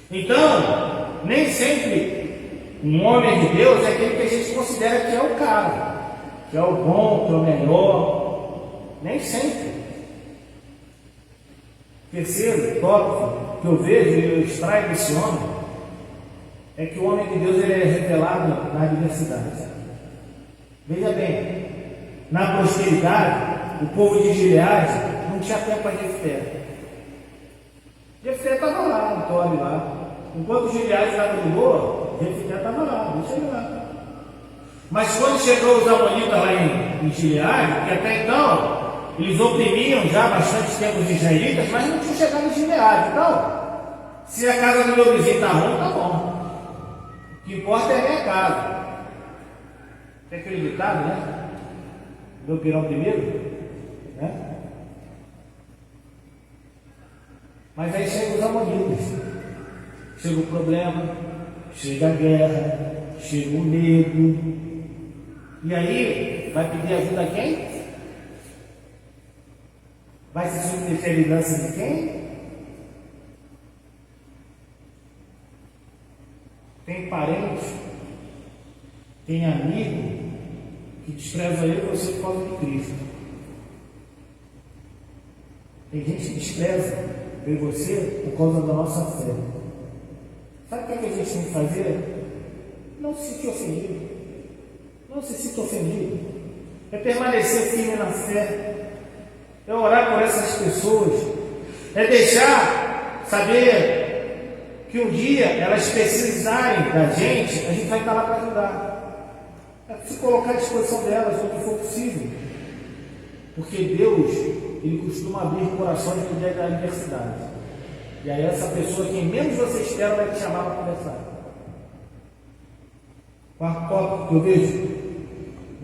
Então, nem sempre um homem de Deus é aquele que a gente considera que é o cara, que é o bom, que é o melhor. Nem sempre. Terceiro tópico que eu vejo e eu extraio desse homem é que o homem de Deus ele é revelado na adversidade. Veja bem, na prosperidade, o povo de Gileade não tinha tempo para Jefté. Jefté estava lá, no Tob lá. Enquanto Gileade estava de boa, Jefté estava lá, deixa ele lá. Mas quando chegou os amonitas lá em Gileade, que até então eles oprimiam já bastante tempo os israelitas, mas não tinham chegado em Gileade. Então, se a casa do meu vizinho está ruim, tá bom. O que importa é a minha casa. Tem aquele ditado, né? Meu pirão primeiro, né? Mas aí chegam os amonitas, chega o problema, chega a guerra, chega o medo. E aí, vai pedir ajuda a quem? Vai se submeter à liderança de quem? Tem parente, tem amigo que despreza eu e você por causa de Cristo. Tem gente que despreza eu e você por causa da nossa fé. Sabe o que a gente tem que fazer? Não se sentir ofendido. Não se sinta ofendido. É permanecer firme na fé. É orar por essas pessoas. É deixar saber que um dia elas precisarem da gente, a gente vai estar lá para ajudar. É se colocar à disposição delas, o que for possível. Porque Deus, Ele costuma abrir corações no dia da adversidade. E aí essa pessoa, quem menos você espera, vai te chamar para conversar. Quarto tópico que eu vejo,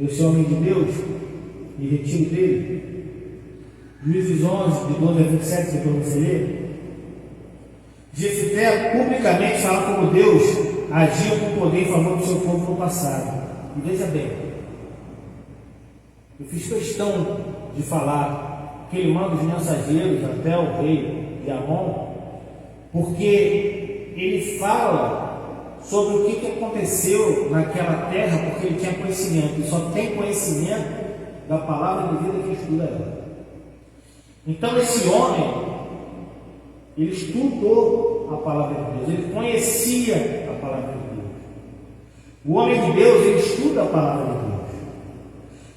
esse homem de Deus, e retiro dele, Juízes 11, de 12 a 27, depois você lê. Jefté publicamente fala como Deus agia com poder em favor do seu povo no passado. E veja bem, eu fiz questão de falar que ele manda os mensageiros até o rei de Amon, porque ele fala sobre o que aconteceu naquela terra, porque ele tinha conhecimento, e só tem conhecimento da palavra de vida que estuda ela. Então esse homem, ele estudou a palavra de Deus, ele conhecia a palavra de Deus. O homem de Deus, ele estuda a palavra de Deus.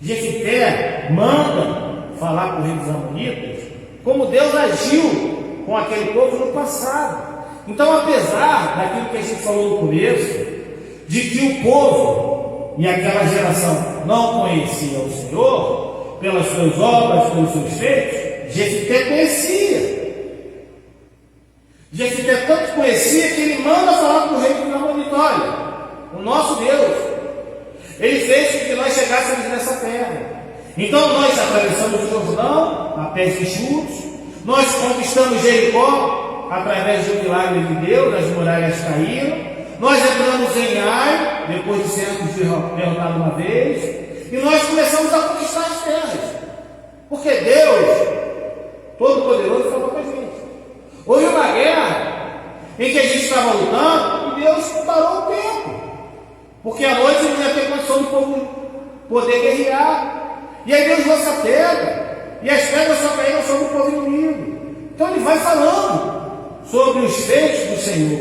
Jefté manda falar com o rei dos amonitas como Deus agiu com aquele povo no passado. Então, apesar daquilo que a gente falou no começo, de que o povo e aquela geração não conhecia o Senhor, pelas suas obras, pelos seus feitos, Jefté conhecia. Jefté tanto conhecia que ele manda falar para o rei do Amonitas: olha, o nosso Deus, ele fez com que nós chegássemos nessa terra. Então nós atravessamos o Jordão a pés enxutos, nós conquistamos Jericó através do milagre de Deus, as muralhas caíram, nós entramos em Ai, depois de sermos derrotados uma vez, e nós começamos a conquistar as terras, porque Deus Todo-Poderoso falou com a gente. Houve uma guerra em que a gente estava lutando e Deus parou o tempo, porque à noite não ia ter condição do povo poder guerrear. E aí Deus lança pedra, e as pedras só caíram sobre o povo inimigo. Então ele vai falando sobre os feitos do Senhor,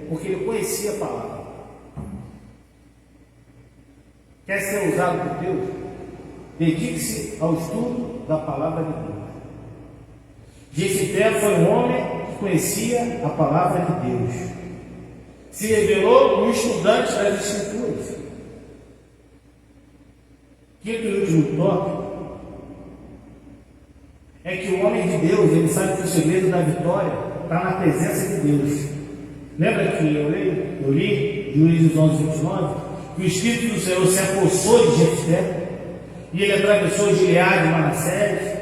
porque ele conhecia a palavra. Quer ser usado por Deus? Dedique-se ao estudo da palavra de Deus. Jefté foi um homem que conhecia a palavra de Deus. Se revelou um estudante das Escrituras. Quinto e último tópico é que o homem de Deus, ele sabe que o segredo da vitória está na presença de Deus. Lembra que eu li Juízes 11:29, que o Espírito do Senhor se apossou de Jefté e ele atravessou Gileade e Manassés?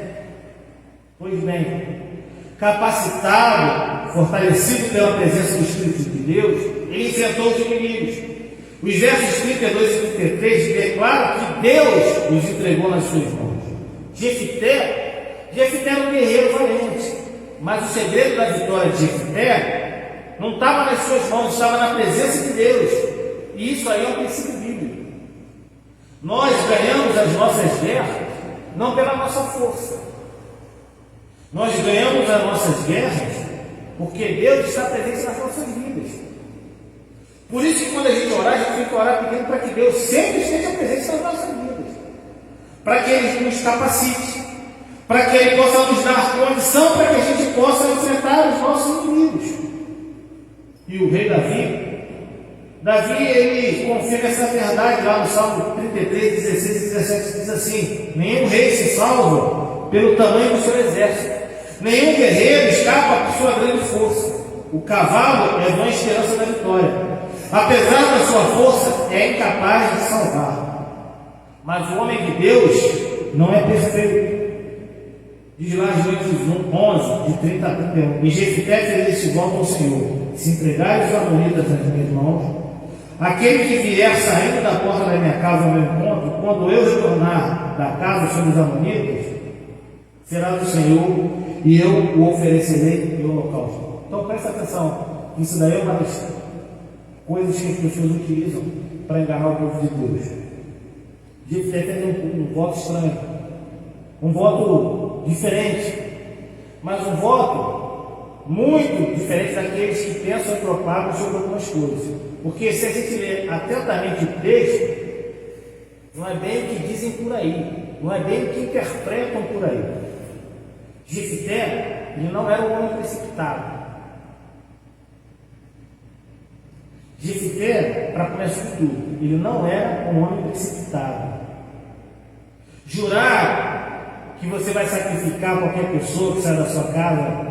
Pois bem, capacitado, fortalecido pela presença do Espírito de Deus, ele enfrentou os inimigos. Os versos 32 e 33 declaram que Deus os entregou nas suas mãos. Jefté era um guerreiro valente, mas o segredo da vitória de Jefté não estava nas suas mãos, estava na presença de Deus. E isso aí é um princípio bíblico. Nós ganhamos as nossas guerras não pela nossa força. Nós ganhamos as nossas guerras porque Deus está presente nas nossas vidas. Por isso que quando a gente orar, a gente tem que orar pedindo para que Deus sempre esteja presente nas nossas vidas, para que Ele nos capacite, para que Ele possa nos dar condição para que a gente possa enfrentar os nossos inimigos. E o rei Davi, ele confirma essa verdade lá no Salmo 33, 16 e 17, diz assim: nenhum rei se salva pelo tamanho do seu exército, nenhum guerreiro escapa por sua grande força. O cavalo é a esperança da vitória. Apesar da sua força, é incapaz de salvar. Mas o homem de Deus não é perfeito. Diz lá em Juízes 11, de 30 a 31. E Jefté fez este voto ao Senhor: se entregares os amonitas nas minhas mãos, aquele que vier saindo da porta da minha casa ao meu encontro, quando eu retornar da casa sobre os amonitas, será do Senhor, e eu o oferecerei em holocausto. Então presta atenção, isso daí é uma das coisas que as pessoas utilizam para enganar o povo de Deus. Jefté fez um voto estranho, um voto diferente, mas um voto muito diferente daqueles que pensam e propagam sobre algumas coisas. Porque se a gente ler atentamente o texto, não é bem o que dizem por aí, não é bem o que interpretam por aí. Jefté, ele não era um homem precipitado. Jefté, para começar de tudo, ele não era um homem precipitado. Jurar que você vai sacrificar qualquer pessoa que sai da sua casa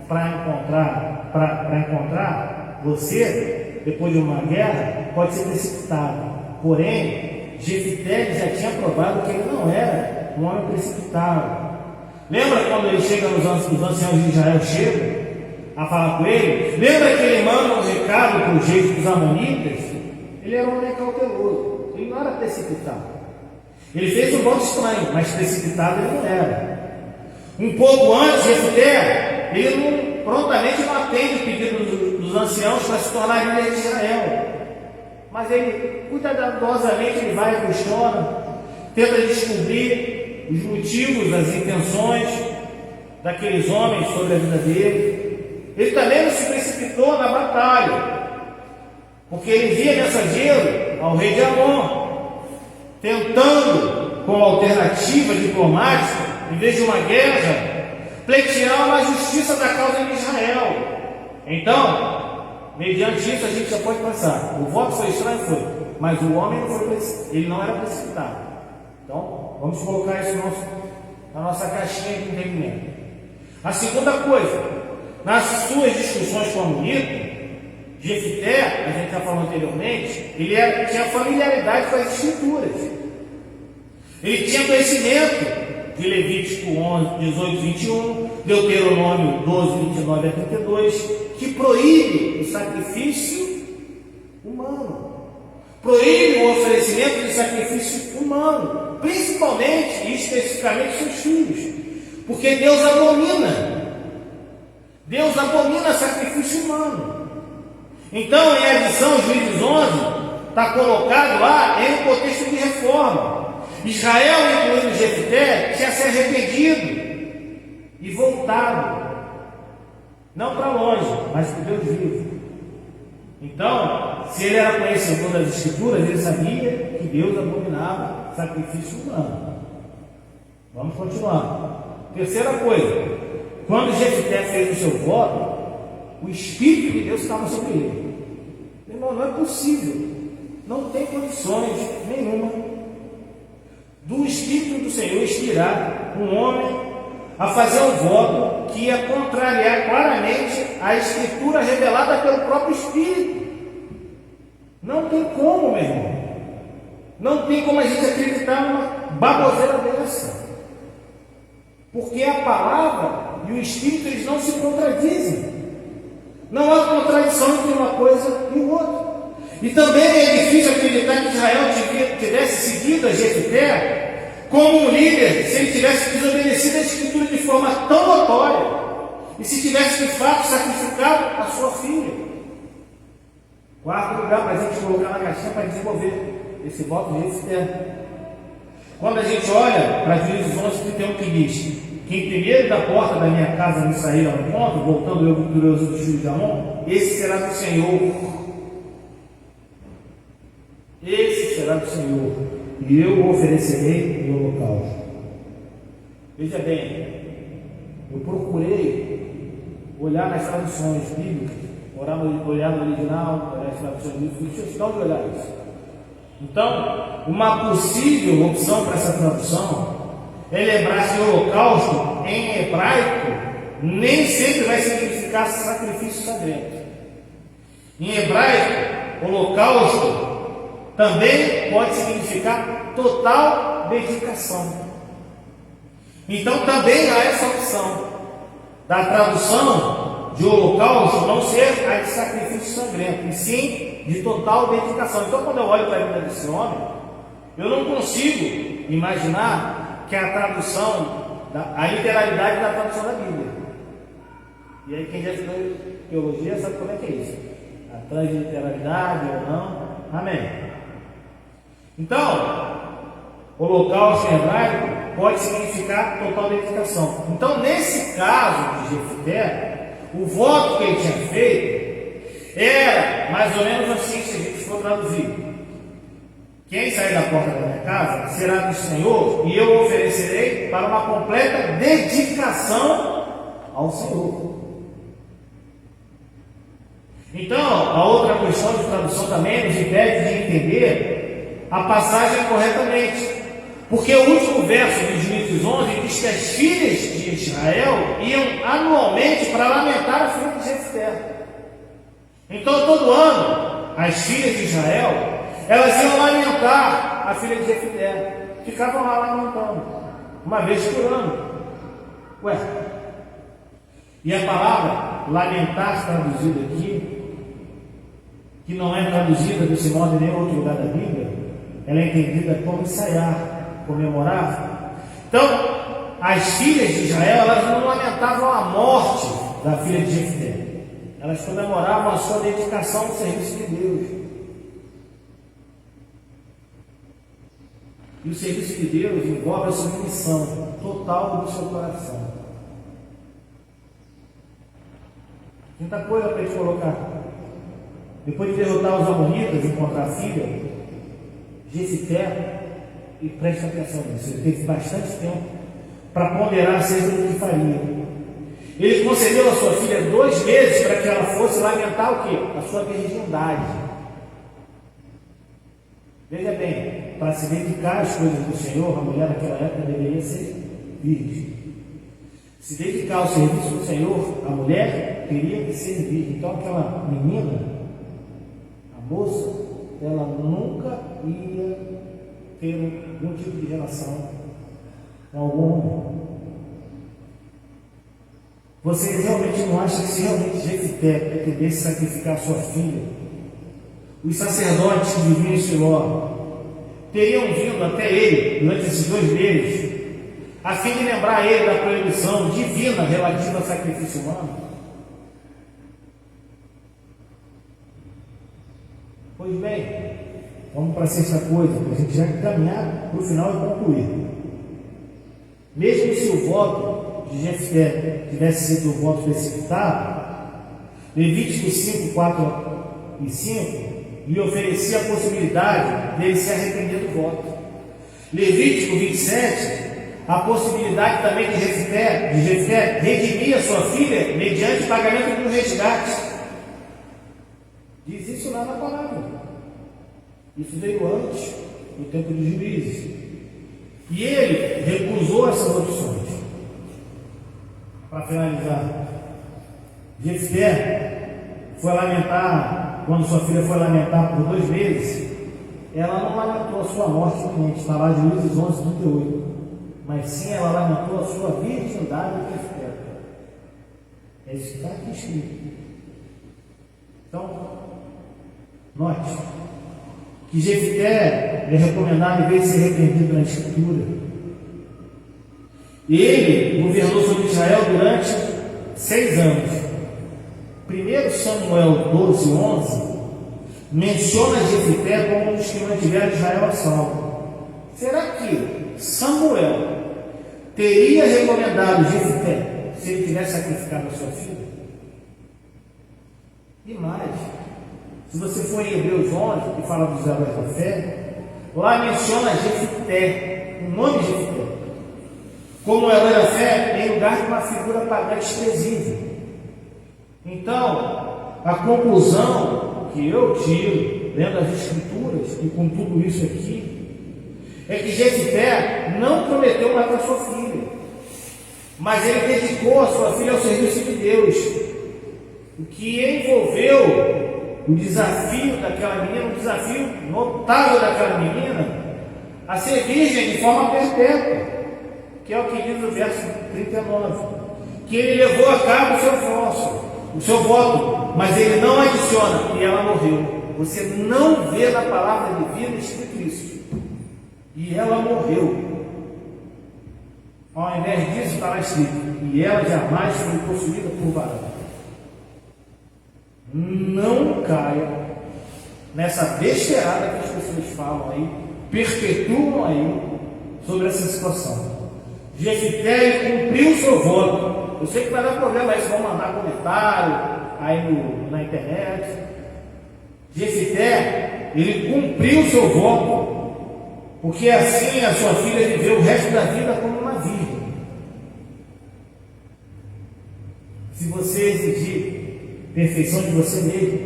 para encontrar você, depois de uma guerra, pode ser precipitado. Porém, Jefté já tinha provado que ele não era um homem precipitado. Lembra quando ele chega, os anciãos de Israel chegam a falar com ele? Lembra que ele manda um recado para o jeito dos amonitas? Ele era um homem cauteloso, ele não era precipitado. Ele fez um voto estranho, mas precipitado ele não era. Um pouco antes, Jefté, ele prontamente não atende o pedido dos anciãos para se tornar líder de Israel. Mas ele, cuidadosamente, ele vai e questiona, tenta descobrir os motivos, as intenções daqueles homens sobre a vida dele. Ele também não se precipitou na batalha, porque ele via mensageiro ao rei de Amon, tentando, como alternativa diplomática, em vez de uma guerra, pleitear uma justiça da causa de Israel. Então, mediante isso, a gente já pode pensar: o voto foi estranho? Foi. mas o homem ele não era precipitado. Então, vamos colocar isso na nossa caixinha de entendimento. A segunda coisa, nas suas discussões com Amonita, Jefté, a gente já falou anteriormente, ele tinha familiaridade com as escrituras. Ele tinha conhecimento de Levítico 11, 18, 21, Deuteronômio 12, 29 a 32, que proíbe o sacrifício humano, proíbe o oferecimento de sacrifício humano, principalmente e especificamente seus filhos, porque Deus abomina sacrifício humano. Então, em adição, Juízes 11 está colocado lá em um contexto de reforma. Israel, incluindo Jefté, tinha se arrependido e voltado, não para longe, mas para Deus vivo. Então, se ele era conhecedor das Escrituras, ele sabia que Deus abominava sacrifício humano. Vamos continuar. Terceira coisa, quando Jefté fez o seu voto, o Espírito de Deus estava sobre ele. Irmão, não é possível, não tem condições nenhuma do Espírito do Senhor inspirar um homem a fazer um voto que ia contrariar claramente a Escritura revelada pelo próprio Espírito. Não tem como, meu irmão. Não tem como a gente acreditar numa baboseira dessa. Porque a palavra e o Espírito, eles não se contradizem. Não há contradição entre uma coisa e outra. E também é difícil acreditar que Israel tivesse seguido a Jefté como um líder se ele tivesse desobedecido a Escritura de forma tão notória e se tivesse de fato sacrificado a sua filha. Quarto lugar para a gente colocar na caixinha para desenvolver esse voto de Jefté. Quando a gente olha para Juízes 11:31, que diz: quem primeiro da porta da minha casa me sair ao encontro, voltando eu vitorioso dos filhos de Amon, esse será do Senhor. Esse será do Senhor, e eu o oferecerei em holocausto. Veja bem, eu procurei olhar nas traduções bíblicas, olhar no original, olhar nas traduções bíblicas, fiz questão de olhar isso. Então, uma possível opção para essa tradução é lembrar que o holocausto em hebraico nem sempre vai significar sacrifício sangrento. Em hebraico, holocausto também pode significar total dedicação. Então também há essa opção da tradução de holocausto não ser a de sacrifício sangrento, e sim de total dedicação. Então, quando eu olho para a vida desse homem, eu não consigo imaginar que a tradução, a literalidade da tradução da Bíblia. E aí quem já estudou teologia sabe como é que é isso. A transliteralidade ou não. Amém. Então, holocausto em hebraico pode significar total dedicação. Então, nesse caso de Jefté, o voto que ele tinha feito era mais ou menos assim, se a gente for traduzir: quem sair da porta da minha casa será do Senhor, e eu oferecerei para uma completa dedicação ao Senhor. Então, a outra questão de tradução também nos impede de entender a passagem corretamente, porque o último verso de Juízes 11 diz que as filhas de Israel iam anualmente para lamentar a filha de Jefté. Então, todo ano, as filhas de Israel, elas iam lamentar a filha de Jefté, ficavam lá lamentando, uma vez por ano. Ué, e a palavra lamentar traduzida aqui, que não é traduzida desse modo em nenhum outro lugar da Bíblia, ela é entendida como ensaiar, comemorar. Então, as filhas de Israel, elas não lamentavam a morte da filha de Jefté, elas comemoravam a sua dedicação ao serviço de Deus. E o serviço de Deus envolve a submissão total do seu coração. Quinta coisa para a gente colocar: depois de derrotar os amonitas e encontrar a filha, Jefté, e preste atenção nisso, ele teve bastante tempo para ponderar acerca do que faria. Ele concedeu a sua filha 2 meses para que ela fosse lamentar o quê? A sua virgindade. Veja bem, para se dedicar às coisas do Senhor, a mulher naquela época deveria ser virgem. Se dedicar ao serviço do Senhor, a mulher teria que ser virgem. Então aquela menina, a moça, ela nunca ia ter algum tipo de relação com algum homem. Você realmente não acha que se realmente Jefité pretendesse sacrificar sua filha, os sacerdotes que viviam em Siló teriam vindo até ele durante esses 2 meses, a fim de lembrar ele da proibição divina relativa ao sacrifício humano? Pois bem, vamos para a 6ª coisa, para a gente já caminhar para o final e concluir. Mesmo se o voto de Jefté tivesse sido um voto precipitado, Levítico 5, 4 e 5 lhe oferecia a possibilidade dele se arrepender do voto. Levítico 27, a possibilidade também de Jefté redimir a sua filha mediante o pagamento de um resgate. Diz isso lá na palavra. Isso veio antes, no tempo dos juízes. E ele recusou essas opções. Para finalizar, Jefté foi lamentar, quando sua filha foi lamentar por 2 meses, ela não lamentou a sua morte iminente, está lá em Juízes 11, 38. Mas sim, ela lamentou a sua virgindade perpétua. É isso que está aqui escrito. Então, note que Jefté é recomendado, em vez de ser repreendido na Escritura, ele governou sobre Israel durante 6 anos. 1 Samuel 12, 11 menciona Jefté como um dos que mantiveram Israel a salvo. Será que Samuel teria recomendado Jefté se ele tivesse sacrificado a sua filha? E mais, se você for em Hebreus 11, que fala dos heróis da fé, lá menciona Jefté, o nome de Jefté, como herói da fé em lugar de uma figura pagã desprezível. Então, a conclusão que eu tiro, lendo as Escrituras e com tudo isso aqui, é que Jefté não prometeu matar sua filha, mas ele dedicou a sua filha ao serviço de Deus, o que envolveu o desafio daquela menina, um desafio notável daquela menina, a ser virgem de forma perpétua, que é o que diz o verso 39, que ele levou a cabo o seu voto, mas ele não adiciona, e ela morreu. Você não vê na palavra de vida escrito isso. E ela morreu. Ao invés disso está lá escrito, e ela jamais foi possuída por varão. Não caia nessa besteirada que as pessoas falam aí, perpetuam aí sobre essa situação. Jefté cumpriu o seu voto. Eu sei que vai dar problema aí, vão mandar comentário aí na internet. Jefté, ele cumpriu o seu voto, porque assim a sua filha viveu o resto da vida como uma virgem. Se você exigir perfeição de você mesmo,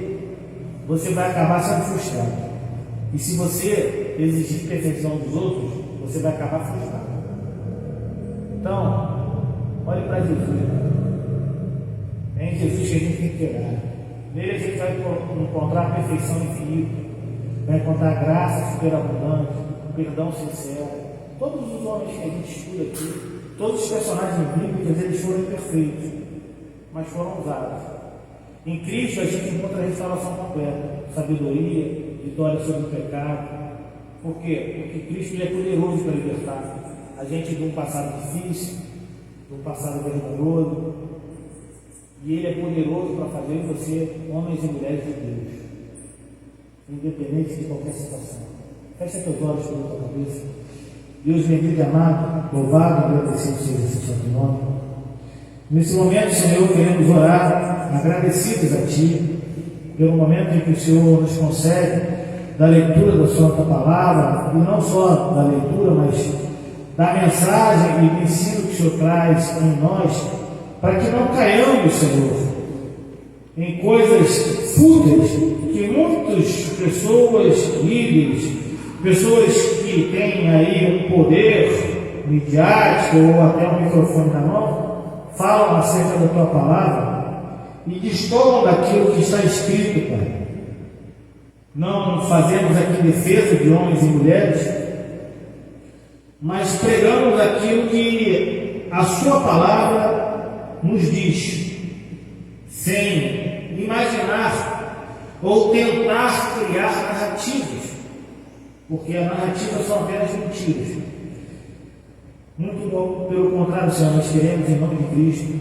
você vai acabar sendo frustrado. E se você exigir perfeição dos outros, você vai acabar frustrado. Então, olhe para Jesus. É em Jesus que a gente tem que pegar. Nele a gente vai encontrar a perfeição infinita, vai encontrar a graça superabundante, o perdão sincero. Todos os homens que a gente estuda aqui, todos os personagens bíblicos, eles foram imperfeitos, mas foram usados. Em Cristo a gente encontra a restauração completa, sabedoria, vitória sobre o pecado. Por quê? Porque Cristo ele é poderoso para libertar a gente de um passado difícil, de um passado vergonhoso, e ele é poderoso para fazer você homens e mulheres de Deus, independente de qualquer situação. Feche teus olhos pela tua cabeça. Deus bendito e amado, louvado e agradecido seja esse santo nome. Nesse momento, Senhor, queremos orar agradecidos a Ti pelo momento em que o Senhor nos concede da leitura da Santa Palavra, e não só da leitura, mas da mensagem e do ensino que o Senhor traz em nós, para que não caiamos, Senhor, em coisas fúteis que muitas pessoas, líderes, pessoas que têm aí um poder midiático ou até um microfone na mão, falam acerca da tua palavra e destoam daquilo que está escrito, Pai. Não fazemos aqui defesa de homens e mulheres, mas pregamos aquilo que a sua palavra nos diz, sem imaginar ou tentar criar narrativas, porque a narrativa são apenas mentiras. Muito bom, pelo contrário, Senhor, nós queremos, em nome de Cristo,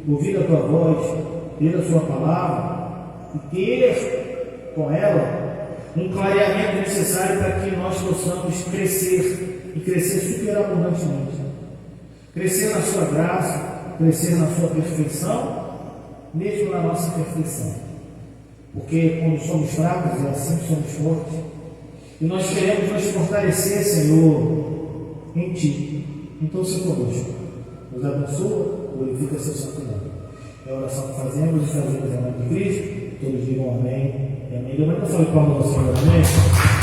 ouvir a tua voz, ter a sua palavra e ter com ela um clareamento necessário para que nós possamos crescer e crescer superabundantemente. Crescer na sua graça, crescer na sua perfeição, mesmo na nossa perfeição. Porque quando somos fracos, é assim que somos fortes. E nós queremos nos fortalecer, Senhor, em Ti. Então, se conosco, nos abençoa, glorifica seu santo nome. É a oração que fazemos e fazemos em nome de Cristo. Todos digam amém e amém. Eu não falei para o Senhor, amém.